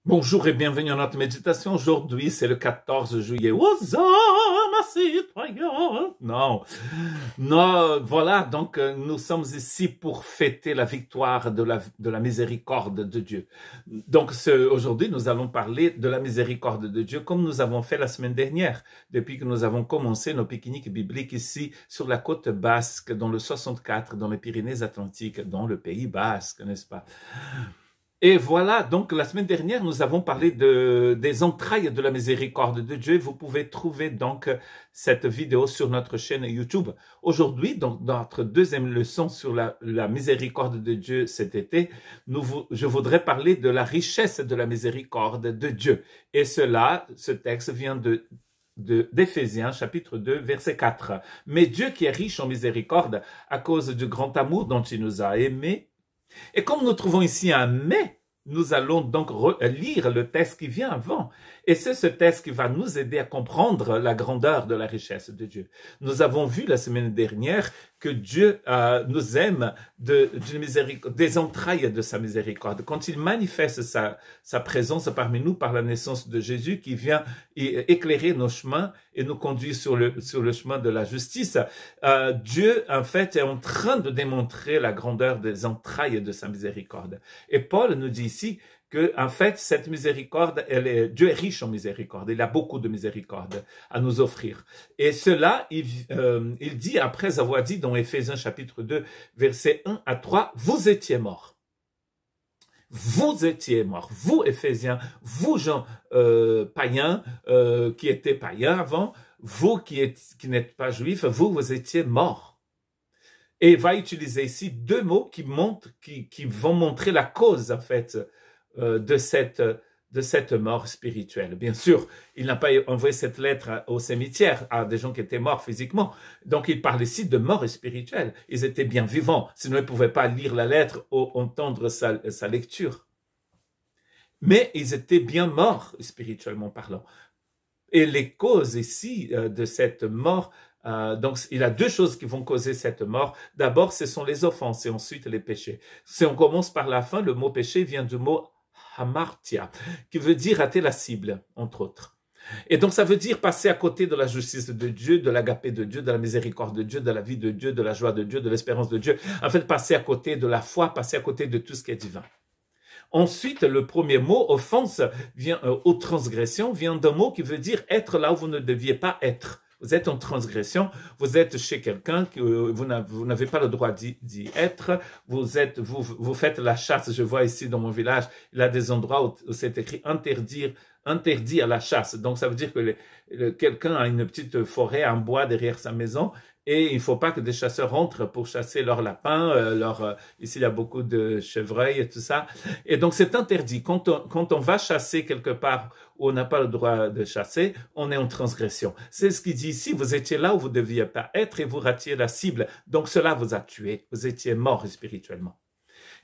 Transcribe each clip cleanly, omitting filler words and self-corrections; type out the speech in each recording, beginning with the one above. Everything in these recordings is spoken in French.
Bonjour et bienvenue à notre méditation. Aujourd'hui, c'est le 14 juillet. Aux hommes citoyens. Non, voilà, donc nous sommes ici pour fêter la victoire de la miséricorde de Dieu. Donc aujourd'hui, nous allons parler de la miséricorde de Dieu comme nous avons fait la semaine dernière, depuis que nous avons commencé nos pique-niques bibliques ici sur la côte basque, dans le 64, dans les Pyrénées-Atlantiques, dans le Pays basque, n'est-ce pas? Et voilà, donc la semaine dernière, nous avons parlé des entrailles de la miséricorde de Dieu. Vous pouvez trouver donc cette vidéo sur notre chaîne YouTube. Aujourd'hui, donc dans notre deuxième leçon sur la miséricorde de Dieu cet été, je voudrais parler de la richesse de la miséricorde de Dieu. Et ce texte vient d'Éphésiens, chapitre 2, verset 4. Mais Dieu qui est riche en miséricorde, à cause du grand amour dont il nous a aimés, et comme nous trouvons ici un « mais », nous allons donc lire le texte qui vient avant. Et c'est ce texte qui va nous aider à comprendre la grandeur de la richesse de Dieu. Nous avons vu la semaine dernière que Dieu nous aime des entrailles de sa miséricorde. Quand il manifeste sa présence parmi nous par la naissance de Jésus qui vient éclairer nos chemins et nous conduire sur le chemin de la justice, Dieu en fait est en train de démontrer la grandeur des entrailles de sa miséricorde. Et Paul nous dit ici que, en fait, cette miséricorde, Dieu est riche en miséricorde. Il a beaucoup de miséricorde à nous offrir. Et cela, il dit, après avoir dit dans Éphésiens chapitre 2, versets 1 à 3, vous étiez morts. Vous étiez morts. Vous, Éphésiens, vous, gens païens, qui étaient païens avant, vous qui n'êtes pas juifs, vous étiez morts. Et il va utiliser ici deux mots qui vont montrer la cause, en fait, de cette mort spirituelle. Bien sûr, il n'a pas envoyé cette lettre au cimetière à des gens qui étaient morts physiquement. Donc, il parle ici de mort spirituelle. Ils étaient bien vivants, sinon ils ne pouvaient pas lire la lettre ou entendre sa lecture. Mais ils étaient bien morts spirituellement parlant. Et les causes ici de cette mort, donc il y a deux choses qui vont causer cette mort. D'abord, ce sont les offenses et ensuite les péchés. Si on commence par la fin, le mot péché vient du mot hamartia, qui veut dire rater la cible, entre autres. Et donc ça veut dire passer à côté de la justice de Dieu, de l'agapé de Dieu, de la miséricorde de Dieu, de la vie de Dieu, de la joie de Dieu, de l'espérance de Dieu. En fait, passer à côté de la foi, passer à côté de tout ce qui est divin. Ensuite, le premier mot, offense, ou transgression, vient d'un mot qui veut dire être là où vous ne deviez pas être. Vous êtes en transgression, vous êtes chez quelqu'un que vous n'avez pas le droit d'y être, vous faites la chasse. Je vois ici dans mon village, il y a des endroits où c'est écrit interdit à la chasse. Donc ça veut dire que quelqu'un a une petite forêt en bois derrière sa maison et il ne faut pas que des chasseurs rentrent pour chasser leurs lapins, ici il y a beaucoup de chevreuils et tout ça. Et donc c'est interdit. Quand on va chasser quelque part où on n'a pas le droit de chasser, on est en transgression. C'est ce qu'il dit ici, vous étiez là où vous ne deviez pas être et vous ratiez la cible. Donc cela vous a tué, vous étiez mort spirituellement.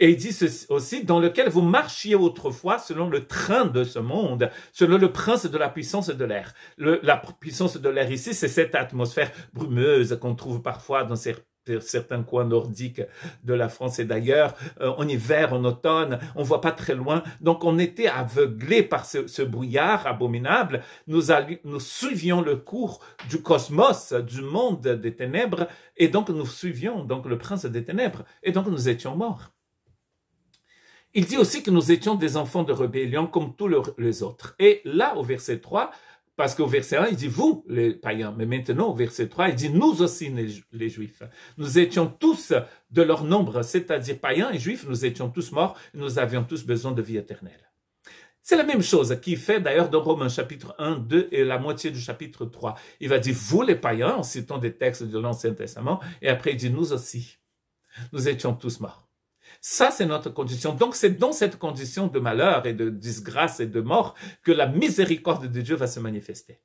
Et il dit ceci aussi, dans lequel vous marchiez autrefois selon le train de ce monde, selon le prince de la puissance de l'air. La puissance de l'air ici, c'est cette atmosphère brumeuse qu'on trouve parfois dans certains coins nordiques de la France et d'ailleurs, en hiver, en automne, on voit pas très loin. Donc on était aveuglés par ce brouillard abominable. Nous suivions le cours du cosmos, du monde des ténèbres, et donc nous suivions donc le prince des ténèbres, et donc nous étions morts. Il dit aussi que nous étions des enfants de rébellion comme tous les autres. Et là, au verset 3, parce qu'au verset 1, il dit « vous, les païens », mais maintenant, au verset 3, il dit « nous aussi, les juifs ». Nous étions tous de leur nombre, c'est-à-dire païens et juifs, nous étions tous morts, nous avions tous besoin de vie éternelle. C'est la même chose qu'il fait d'ailleurs dans Romains chapitre 1, 2 et la moitié du chapitre 3. Il va dire « vous, les païens », en citant des textes de l'Ancien Testament, et après il dit « nous aussi, nous étions tous morts ». Ça, c'est notre condition. Donc, c'est dans cette condition de malheur et de disgrâce et de mort que la miséricorde de Dieu va se manifester.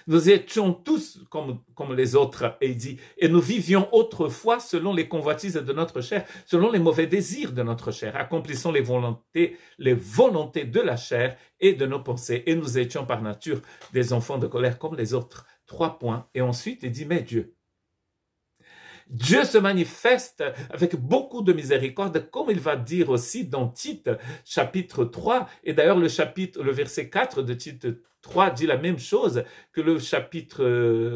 Nous étions tous comme les autres, et il dit, et nous vivions autrefois selon les convoitises de notre chair, selon les mauvais désirs de notre chair, accomplissant les volontés de la chair et de nos pensées. Et nous étions par nature des enfants de colère comme les autres. 3 points. Et ensuite, il dit, mais Dieu. Dieu se manifeste avec beaucoup de miséricorde, comme il va dire aussi dans Tite, chapitre 3. Et d'ailleurs, le verset 4 de Tite 3 dit la même chose que le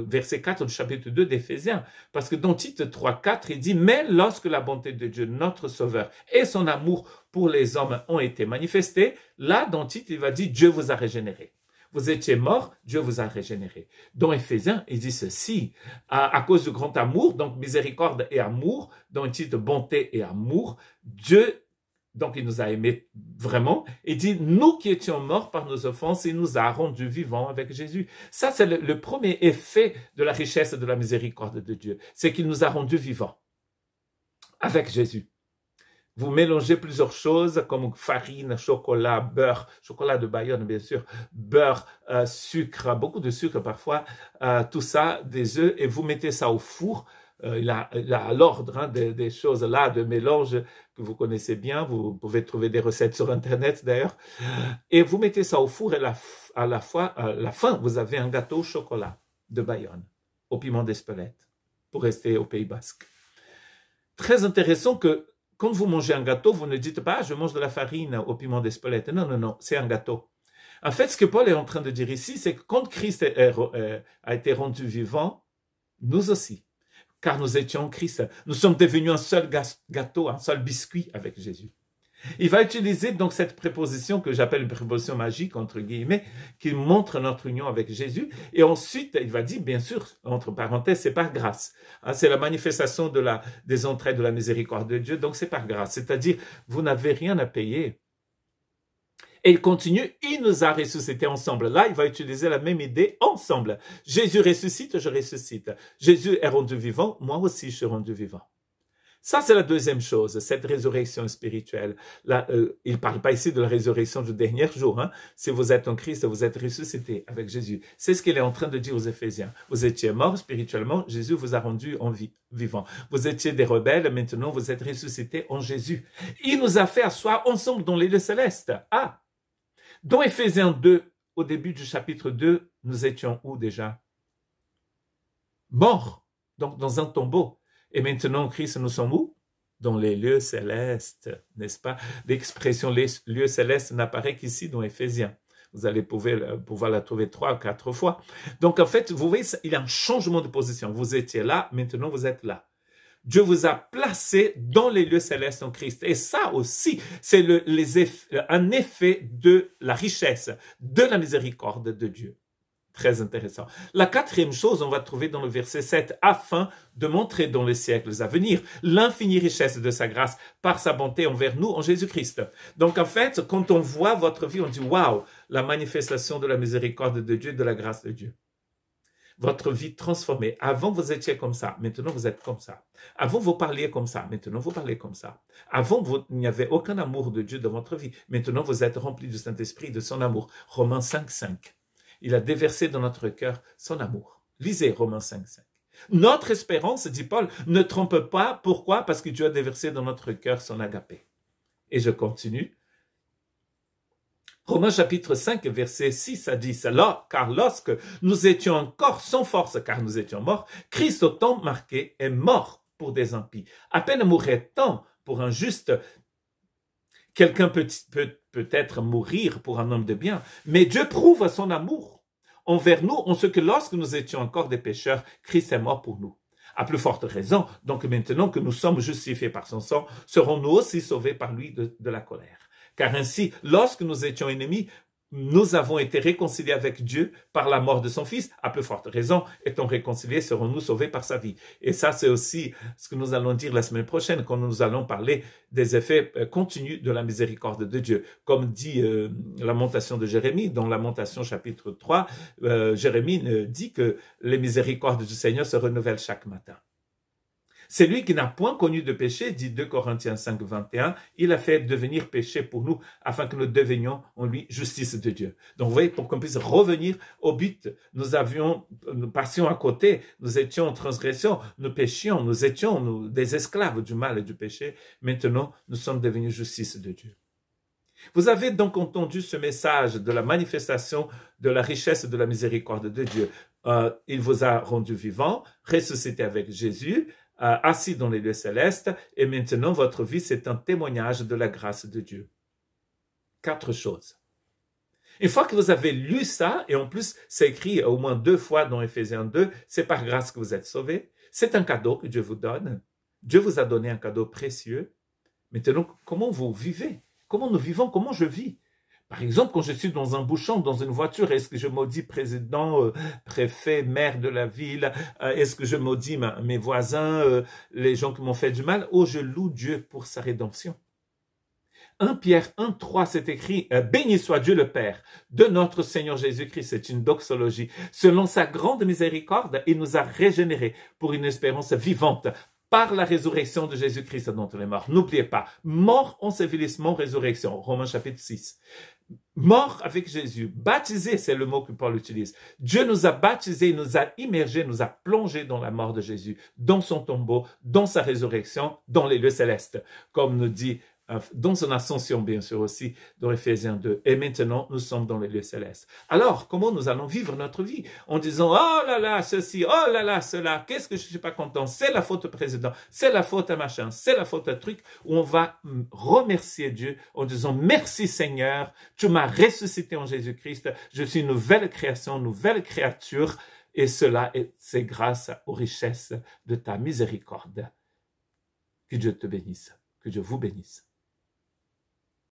verset 4 du chapitre 2 d'Éphésiens. Parce que dans Tite 3, 4, il dit, mais lorsque la bonté de Dieu, notre Sauveur, et son amour pour les hommes ont été manifestés, là, dans Tite, il va dire, Dieu vous a régénéré. Vous étiez mort, Dieu vous a régénéré. Dans Éphésiens, il dit ceci, à cause du grand amour, donc miséricorde et amour, dans le titre bonté et amour, Dieu, donc il nous a aimés vraiment, il dit, nous qui étions morts par nos offenses, il nous a rendus vivants avec Jésus. Ça, c'est le premier effet de la richesse de la miséricorde de Dieu, c'est qu'il nous a rendus vivants avec Jésus. Vous mélangez plusieurs choses comme farine, chocolat, beurre, chocolat de Bayonne bien sûr, beurre, sucre, beaucoup de sucre parfois, tout ça, des œufs, et vous mettez ça au four. Il a l'ordre des choses là, de mélange que vous connaissez bien, vous pouvez trouver des recettes sur Internet d'ailleurs, et vous mettez ça au four et à la fin, vous avez un gâteau au chocolat de Bayonne, au piment d'Espelette, pour rester au Pays Basque. Très intéressant que quand vous mangez un gâteau, vous ne dites pas « je mange de la farine au piment d'Espelette ». Non, non, non, c'est un gâteau. En fait, ce que Paul est en train de dire ici, c'est que quand Christ a été rendu vivant, nous aussi, car nous étions en Christ, nous sommes devenus un seul gâteau, un seul biscuit avec Jésus. Il va utiliser donc cette préposition que j'appelle une préposition magique, entre guillemets, qui montre notre union avec Jésus. Et ensuite, il va dire, bien sûr, entre parenthèses, c'est par grâce. C'est la manifestation des entrailles de la miséricorde de Dieu, donc c'est par grâce. C'est-à-dire, vous n'avez rien à payer. Et il continue, il nous a ressuscités ensemble. Là, il va utiliser la même idée, ensemble. Jésus ressuscite, je ressuscite. Jésus est rendu vivant, moi aussi je suis rendu vivant. Ça, c'est la deuxième chose, cette résurrection spirituelle. Là, il ne parle pas ici de la résurrection du dernier jour. Hein. Si vous êtes en Christ, vous êtes ressuscité avec Jésus. C'est ce qu'il est en train de dire aux Éphésiens. Vous étiez morts spirituellement, Jésus vous a rendu en vie, vivant. Vous étiez des rebelles, maintenant vous êtes ressuscités en Jésus. Il nous a fait asseoir ensemble dans les lieux célestes. Ah! Dans Éphésiens 2, au début du chapitre 2, nous étions où déjà? Morts, donc dans un tombeau. Et maintenant, en Christ, nous sommes où? Dans les lieux célestes, n'est-ce pas? L'expression les lieux célestes n'apparaît qu'ici dans Éphésiens. Vous allez pouvoir la trouver 3 ou 4 fois. Donc, en fait, vous voyez, il y a un changement de position. Vous étiez là, maintenant vous êtes là. Dieu vous a placé dans les lieux célestes en Christ. Et ça aussi, c'est un effet de la richesse, de la miséricorde de Dieu. Très intéressant. La quatrième chose, on va trouver dans le verset 7, afin de montrer dans les siècles à venir l'infinie richesse de sa grâce par sa bonté envers nous en Jésus-Christ. Donc en fait, quand on voit votre vie, on dit waouh, la manifestation de la miséricorde de Dieu, de la grâce de Dieu. Votre vie transformée. Avant, vous étiez comme ça. Maintenant, vous êtes comme ça. Avant, vous parliez comme ça. Maintenant, vous parlez comme ça. Avant, il n'y avait aucun amour de Dieu dans votre vie. Maintenant, vous êtes rempli du Saint-Esprit, de son amour. Romains 5, 5. Il a déversé dans notre cœur son amour. Lisez Romains 5, 5. Notre espérance, dit Paul, ne trompe pas. Pourquoi? Parce que Dieu a déversé dans notre cœur son agapé. Et je continue. Romains chapitre 5, verset 6 à 10. Alors, car lorsque nous étions encore sans force, car nous étions morts, Christ au temps marqué est mort pour des impies. À peine mourrait-on pour un juste. Quelqu'un peut peut-être mourir pour un homme de bien, mais Dieu prouve son amour envers nous en ce que lorsque nous étions encore des pécheurs, Christ est mort pour nous. À plus forte raison, donc maintenant que nous sommes justifiés par son sang, serons-nous aussi sauvés par lui de la colère. Car ainsi, lorsque nous étions ennemis, nous avons été réconciliés avec Dieu par la mort de son Fils. À plus forte raison, étant réconciliés, serons-nous sauvés par sa vie. Et ça, c'est aussi ce que nous allons dire la semaine prochaine, quand nous allons parler des effets continus de la miséricorde de Dieu. Comme dit Lamentation de Jérémie, dans Lamentation chapitre 3, Jérémie dit que les miséricordes du Seigneur se renouvellent chaque matin. C'est lui qui n'a point connu de péché, dit 2 Corinthiens 5, 21, il a fait devenir péché pour nous, afin que nous devenions en lui justice de Dieu. Donc vous voyez, pour qu'on puisse revenir au but, nous passions à côté, nous étions en transgression, nous péchions, nous étions des esclaves du mal et du péché. Maintenant, nous sommes devenus justice de Dieu. Vous avez donc entendu ce message de la manifestation de la richesse de la miséricorde de Dieu. Il vous a rendu vivant, ressuscité avec Jésus, assis dans les lieux célestes, et maintenant votre vie, c'est un témoignage de la grâce de Dieu. 4 choses. Une fois que vous avez lu ça, et en plus, c'est écrit au moins 2 fois dans Éphésiens 2, c'est par grâce que vous êtes sauvés. C'est un cadeau que Dieu vous donne. Dieu vous a donné un cadeau précieux. Maintenant, comment vous vivez? Comment nous vivons? Comment je vis? Par exemple, quand je suis dans un bouchon, dans une voiture, est-ce que je maudis président, préfet, maire de la ville? Est-ce que je maudis mes voisins, les gens qui m'ont fait du mal? Oh, je loue Dieu pour sa rédemption. 1 Pierre 1,3, c'est écrit « Béni soit Dieu le Père de notre Seigneur Jésus-Christ ». C'est une doxologie. Selon sa grande miséricorde, il nous a régénérés pour une espérance vivante par la résurrection de Jésus-Christ d'entre les morts. N'oubliez pas, mort, ensevelissement, résurrection. Romains chapitre 6. Mort avec Jésus, baptisé, c'est le mot que Paul utilise. Dieu nous a baptisés, nous a immergés, nous a plongés dans la mort de Jésus, dans son tombeau, dans sa résurrection, dans les lieux célestes. Comme nous dit dans son ascension, bien sûr, aussi, dans Éphésiens 2. Et maintenant, nous sommes dans les lieux célestes. Alors, comment nous allons vivre notre vie? En disant, oh là là, ceci, oh là là, cela, qu'est-ce que je suis pas content? C'est la faute au président, c'est la faute à machin, c'est la faute à truc, où on va remercier Dieu en disant, merci Seigneur, tu m'as ressuscité en Jésus-Christ, je suis une nouvelle création, nouvelle créature, et cela, c'est grâce aux richesses de ta miséricorde. Que Dieu te bénisse, que Dieu vous bénisse.